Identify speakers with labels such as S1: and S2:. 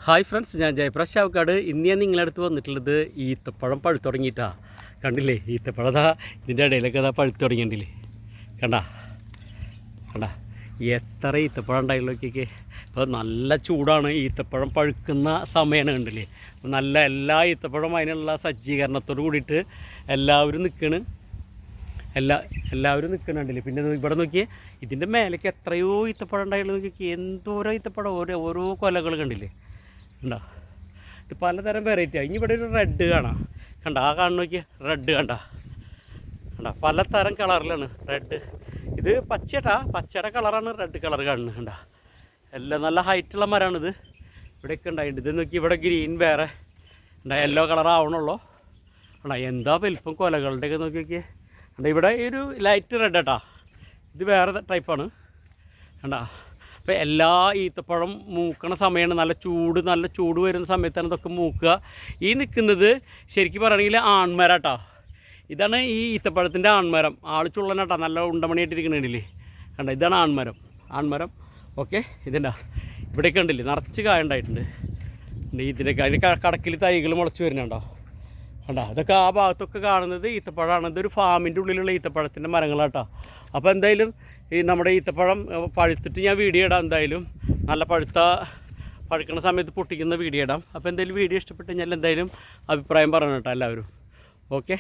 S1: Hi friends, ഞാൻ ജയപ്രകാശ് ചാവക്കാട്. ഇന്ന് ഞാൻ നിങ്ങളുടെ അടുത്ത് വന്നിട്ടുള്ളത് ഈത്തപ്പഴം പഴുത്തു തുടങ്ങിയിട്ടാണ്. കണ്ടില്ലേ, ഈത്തപ്പഴം അതാ ഇതിൻ്റെ ഇടയിലൊക്കെ അതാ പഴുത്തു തുടങ്ങിയിട്ടില്ലേ, കണ്ടാ എത്ര ഈത്തപ്പഴം ഉണ്ടായല്ലോ നോക്കിയൊക്കെ. അപ്പോൾ നല്ല ചൂടാണ്, ഈത്തപ്പഴം പഴുക്കുന്ന സമയമാണ്. കണ്ടില്ലേ, നല്ല എല്ലാ ഈത്തപ്പഴം അതിനുള്ള സജ്ജീകരണത്തോട് കൂടിയിട്ട് എല്ലാവരും നിൽക്കുന്നുണ്ടല്ലേ. പിന്നെ ഇവിടെ നോക്കിയേ, ഇതിൻ്റെ മേലേക്ക് എത്രയോ ഈത്തപ്പഴം ഉണ്ടായുള്ളൂ നോക്കി. എന്തോരോ ഈത്തപ്പഴം, ഓരോ കൊലകൾ കണ്ടില്ലേ, കണ്ടോ. ഇത് പലതരം വെറൈറ്റിയാണ്. ഇനി ഇവിടെ ഒരു റെഡ് കാണാം, കണ്ട ആ കാണുന്ന നോക്കിയാൽ റെഡ് കണ്ട പലതരം കളറിലാണ് റെഡ്. ഇത് പച്ചയുടെ കളറാണ് റെഡ് കളർ കാണുന്നത്, കണ്ട എല്ലാം നല്ല ഹൈറ്റുള്ള മരമാണിത്. ഇവിടെയൊക്കെ ഉണ്ടായിട്ടുണ്ട്. ഇത് നോക്കി, ഇവിടെ ഗ്രീൻ വേറെ യെല്ലോ കളർ ആവണുള്ളൂ. എന്താ വലിപ്പം കൊലകളുടെയൊക്കെ നോക്കി നോക്കിയേ. ഇവിടെ ഈ ഒരു ലൈറ്റ് റെഡ് കേട്ടാ, ഇത് വേറെ ടൈപ്പാണ് കണ്ട. അപ്പോൾ എല്ലാ ഈത്തപ്പഴം മൂക്കണ സമയമാണ്, നല്ല ചൂട് വരുന്ന സമയത്താണ് ഇതൊക്കെ മൂക്കുക. ഈ നിൽക്കുന്നത് ശരിക്കും പറയുകയാണെങ്കിൽ ആൺമരാട്ടാ. ഇതാണ് ഈ ഈത്തപ്പഴത്തിൻ്റെ ആൺമരം. ആൾ ചുള്ളനാട്ടാ, നല്ല ഉണ്ടമണിയായിട്ടിരിക്കണില്ലേ, കണ്ട ഇതാണ് ആൺമരം. ഓക്കെ, ഇതെന്താ ഇവിടെയൊക്കെ ഉണ്ടല്ലേ, നിറച്ച് കായ ഉണ്ടായിട്ടുണ്ട്. ഇതിൻ്റെയൊക്കെ അതിൻ്റെ കടക്കിൽ തൈകൾ മുളച്ച് വരുന്നുണ്ടോ, കണ്ടോ. അതൊക്കെ ആ ഭാഗത്തൊക്കെ കാണുന്നത് ഈത്തപ്പഴമാണ്. ഇതൊരു ഫാമിൻ്റെ ഉള്ളിലുള്ള ഈത്തപ്പഴത്തിൻ്റെ മരങ്ങളാട്ടോ. അപ്പോൾ എന്തായാലും ഈ നമ്മുടെ ഈത്തപ്പഴം പഴുത്തിട്ട് ഞാൻ വീഡിയോ ഇടാം. എന്തായാലും നല്ല പഴുക്കുന്ന സമയത്ത് പൊട്ടിക്കുന്ന വീഡിയോ ഇടാം. അപ്പോൾ എന്തായാലും വീഡിയോ ഇഷ്ടപ്പെട്ട് കഴിഞ്ഞാൽ എന്തായാലും അഭിപ്രായം പറയണം കേട്ടോ എല്ലാവരും. ഓക്കെ.